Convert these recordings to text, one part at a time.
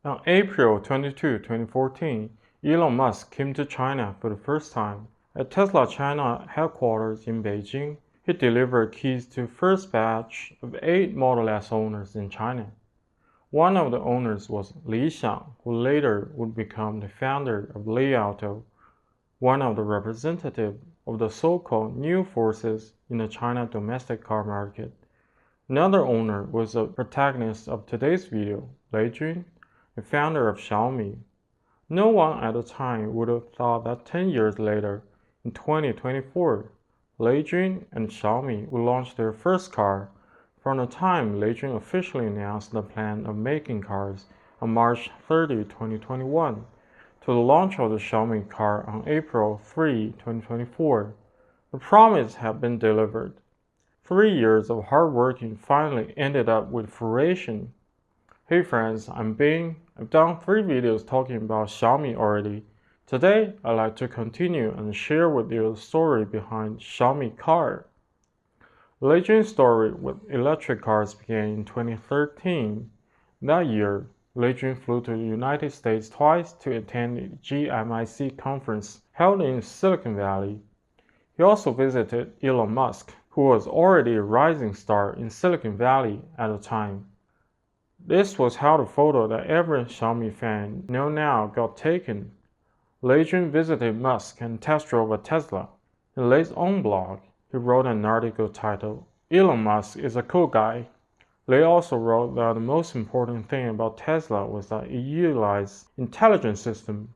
On April 22, 2014, Elon Musk came to China for the first time. At Tesla China headquarters in Beijing, he delivered keys to first batch of 8 Model S owners in China. One of the owners was Lei Jun, who later would become the founder of Li Auto, one of the representatives of the so-called new forces in the China domestic car market. Another owner was the protagonist of today's video, Lei Jun, the founder of Xiaomi. No one at the time would have thought that 10 years later, in 2024, Lei Jun and Xiaomi would launch their first car. From the time Lei Jun officially announced the plan of making cars on March 30, 2021, to the launch of the Xiaomi Car on April 3, 2024, the promise had been delivered. 3 years of hard working finally ended up with fruition. Hey friends, I'm Bing. I've done 3 videos talking about Xiaomi already. Today, I'd like to continue and share with you the story behind Xiaomi Car. Lei Jun's story with electric cars began in 2013. That year, Lei Jun flew to the United States twice to attend the GMIC conference held in Silicon Valley. He also visited Elon Musk, who was already a rising star in Silicon Valley at the time. This was how the photo that every Xiaomi fan knows now got taken. Lei Jun visited Musk and test drove a Tesla. In Lei's own blog, he wrote an article titled, "Elon Musk is a cool guy." Lei also wrote that the most important thing about Tesla was that it utilized intelligent system.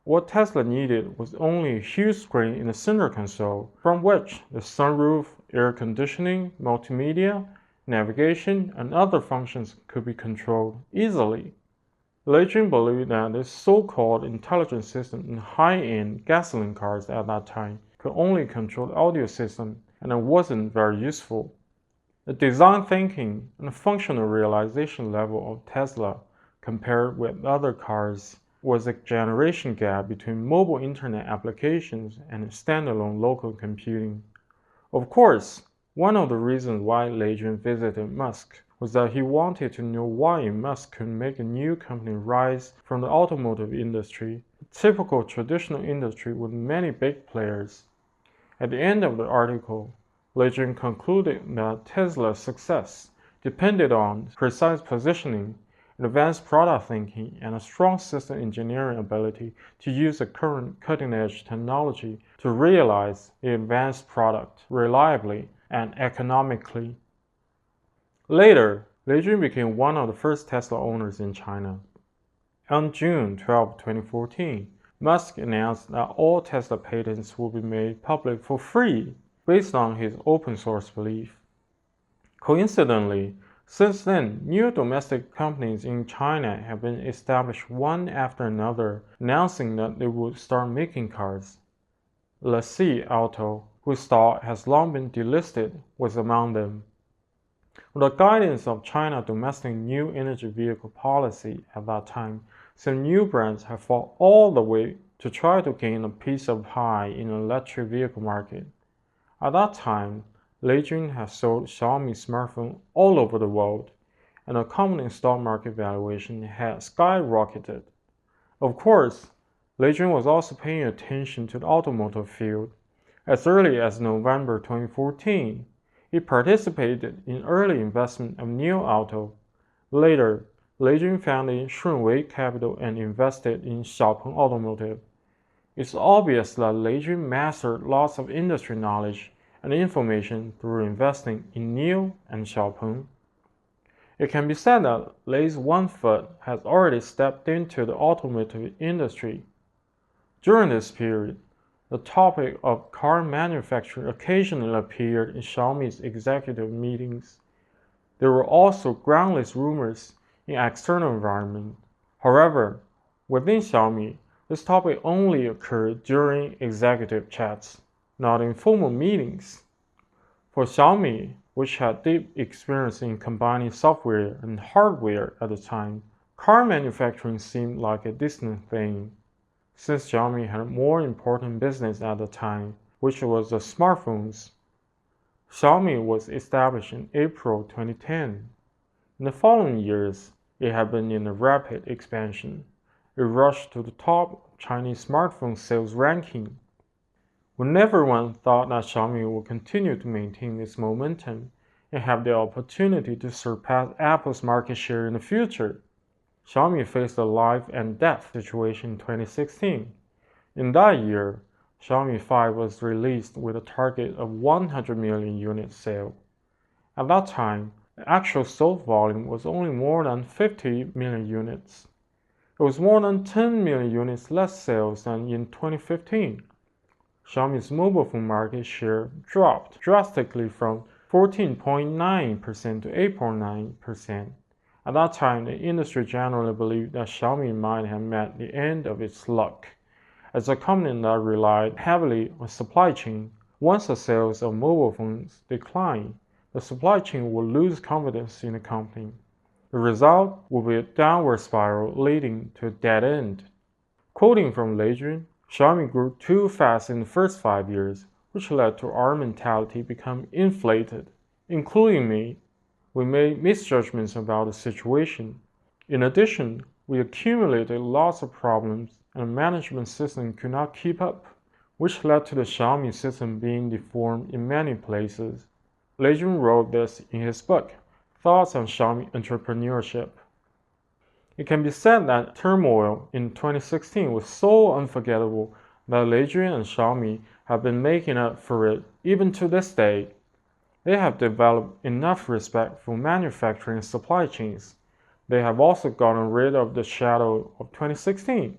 What Tesla needed was only a huge screen in the center console, from which the sunroof, air conditioning, multimedia, navigation, and other functions could be controlled easily. Lei Jun believed that this so-called intelligent system in high-end gasoline cars at that time could only control the audio system, and it wasn't very useful. The design thinking and the functional realization level of Tesla compared with other cars was a generation gap between mobile internet applications and standalone local computing. Of course, one of the reasons why Lei Jun visited Musk was that he wanted to know why Musk could make a new company rise from the automotive industry, a typical traditional industry with many big players. At the end of the article, Lei Jun concluded that Tesla's success depended on precise positioning, advanced product thinking, and a strong system engineering ability to use the current cutting-edge technology to realize the advanced product reliably and economically. Later, Lei Jun became one of the first Tesla owners in China. On June 12, 2014, Musk announced that all Tesla patents will be made public for free based on his open-source belief. Coincidentally, since then, new domestic companies in China have been established one after another, announcing that they would start making cars. Li Auto, whose stock has long been delisted, was among them. With the guidance of China's domestic new energy vehicle policy at that time, some new brands have fought all the way to try to gain a piece of pie in the electric vehicle market. At that time, Lei Jun has sold Xiaomi smartphones all over the world, and the company's stock market valuation had skyrocketed. Of course, Lei Jun was also paying attention to the automotive field. As early as November 2014, he participated in early investment of Nio Auto. Later, Lei Jun founded Shunwei Capital and invested in Xiaopeng Automotive. It's obvious that Lei Jun mastered lots of industry knowledge and information through investing in Nio and Xiaopeng. It can be said that Lei's one foot has already stepped into the automotive industry. During this period, the topic of car manufacturing occasionally appeared in Xiaomi's executive meetings. There were also groundless rumors in external environment. However, within Xiaomi, this topic only occurred during executive chats, not in formal meetings. For Xiaomi, which had deep experience in combining software and hardware at the time, car manufacturing seemed like a distant thing. Since Xiaomi had a more important business at the time, which was the smartphones. Xiaomi was established in April 2010. In the following years, It had been in a rapid expansion. It rushed to the top of Chinese smartphone sales ranking. When everyone thought that Xiaomi would continue to maintain this momentum and have the opportunity to surpass Apple's market share in the future, Xiaomi faced a life and death situation in 2016. In that year, Xiaomi 5 was released with a target of 100 million units sale. At that time, the actual sold volume was only more than 50 million units. It was more than 10 million units less sales than in 2015. Xiaomi's mobile phone market share dropped drastically from 14.9% to 8.9%. At that time, the industry generally believed that Xiaomi might have met the end of its luck. As a company that relied heavily on supply chain, once the sales of mobile phones declined, the supply chain would lose confidence in the company. The result would be a downward spiral leading to a dead end. Quoting from Lei Jun, Xiaomi grew too fast in the first 5 years, which led to our mentality become inflated, including me. We made misjudgments about the situation. In addition, we accumulated lots of problems and the management system could not keep up, which led to the Xiaomi system being deformed in many places. Lei Jun wrote this in his book, Thoughts on Xiaomi Entrepreneurship. It can be said that turmoil in 2016 was so unforgettable that Lei Jun and Xiaomi have been making up for it even to this day. They have developed enough respect for manufacturing and supply chains. They have also gotten rid of the shadow of 2016.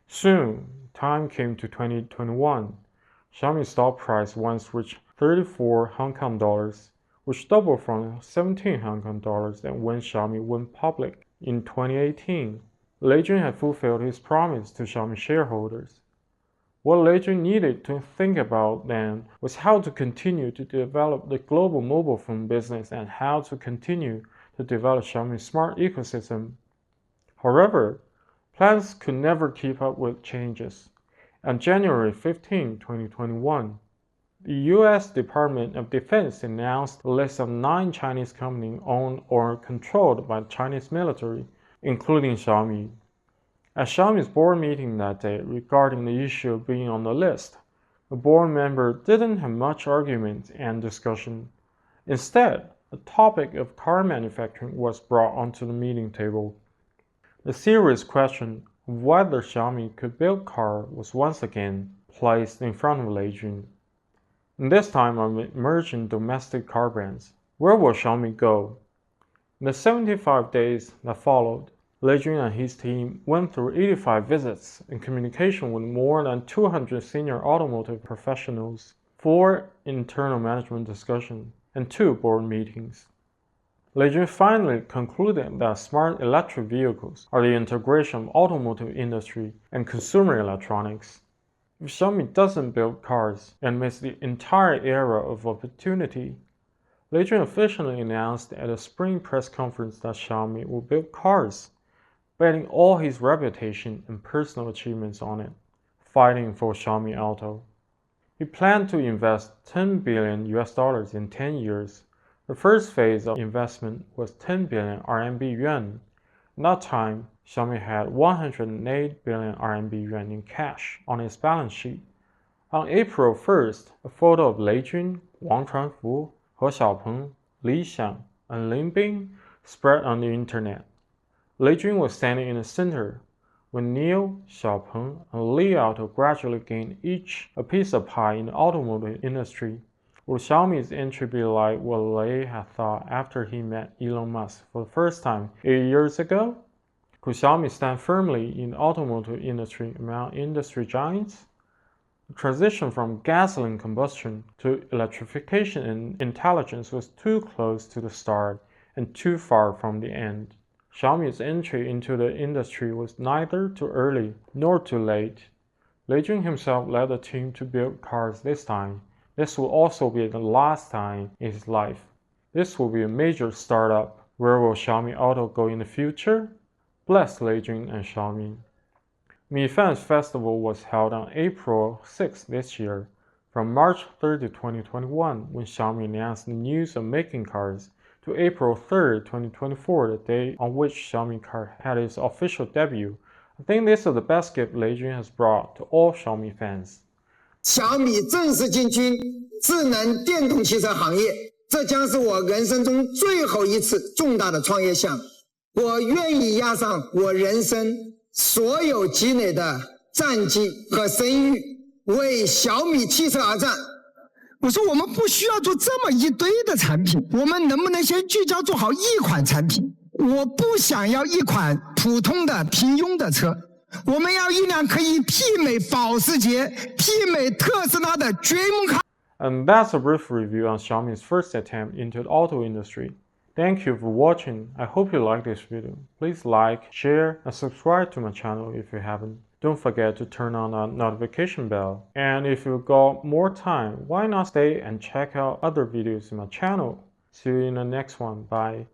Soon, time came to 2021. Xiaomi's stock price once reached 34 Hong Kong dollars, which doubled from 17 Hong Kong dollars when Xiaomi went public. In 2018, Lei Jun had fulfilled his promise to Xiaomi shareholders. What Lei Jun needed to think about then was how to continue to develop the global mobile phone business and how to continue to develop Xiaomi's smart ecosystem. However, plans could never keep up with changes. On January 15, 2021, the U.S. Department of Defense announced a list of 9 Chinese companies owned or controlled by the Chinese military, including Xiaomi. At Xiaomi's board meeting that day regarding the issue of being on the list, the board member didn't have much argument and discussion. Instead, the topic of car manufacturing was brought onto the meeting table. The serious question of whether Xiaomi could build cars was once again placed in front of Lei Jun. This time on emerging domestic car brands. Where will Xiaomi go? In the 75 days that followed, Lei Jun and his team went through 85 visits and communication with more than 200 senior automotive professionals, 4 internal management discussions, and 2 board meetings. Lei Jun finally concluded that smart electric vehicles are the integration of automotive industry and consumer electronics. If Xiaomi doesn't build cars and miss the entire era of opportunity, Lei Jun officially announced at a spring press conference that Xiaomi will build cars, betting all his reputation and personal achievements on it, fighting for Xiaomi Auto. He planned to invest $10 billion in 10 years. The first phase of investment was 10 billion RMB yuan. At that time, Xiaomi had 108 billion RMB yuan in cash on its balance sheet. On April 1st, a photo of Lei Jun, Wang Chuanfu, He Xiaopeng, Li Xiang, and Lin Bing spread on the internet. Lei Jun was standing in the center. When Nio, Xiaopeng, and Li Auto gradually gained each a piece of pie in the automotive industry, will Xiaomi's entry be like what Lei had thought after he met Elon Musk for the first time 8 years ago? Could Xiaomi stand firmly in the automotive industry among industry giants? The transition from gasoline combustion to electrification and intelligence was too close to the start and too far from the end. Xiaomi's entry into the industry was neither too early nor too late. Lei Jun himself led the team to build cars this time. This will also be the last time in his life. This will be a major startup. Where will Xiaomi Auto go in the future? Bless Lei Jun and Xiaomi. Mi Fans Festival was held on April 6 this year, from March 30, 2021, when Xiaomi announced the news of making cars, to April 3rd, 2024, the day on which Xiaomi Car had its official debut. I think this is the best gift Lei Jun has brought to all Xiaomi fans. 小米正式进军智能电动汽车行业，这将是我人生中最后一次重大的创业项目。我愿意押上我人生所有积累的战绩和声誉，为小米汽车而战。我说我们不需要做这么一堆的产品，我们能不能先聚焦做好一款产品？我不想要一款普通的平庸的车。我们要一辆可以媲美保时捷、媲美特斯拉的 Dream Car。 And that's a brief review on Xiaomi's first attempt into the auto industry. Thank you for watching. I hope you like this video. Please like, share, and subscribe to my channel if you haven't. Don't forget to turn on the notification bell. And if you got more time, why not stay and check out other videos in my channel? See you in the next one. Bye.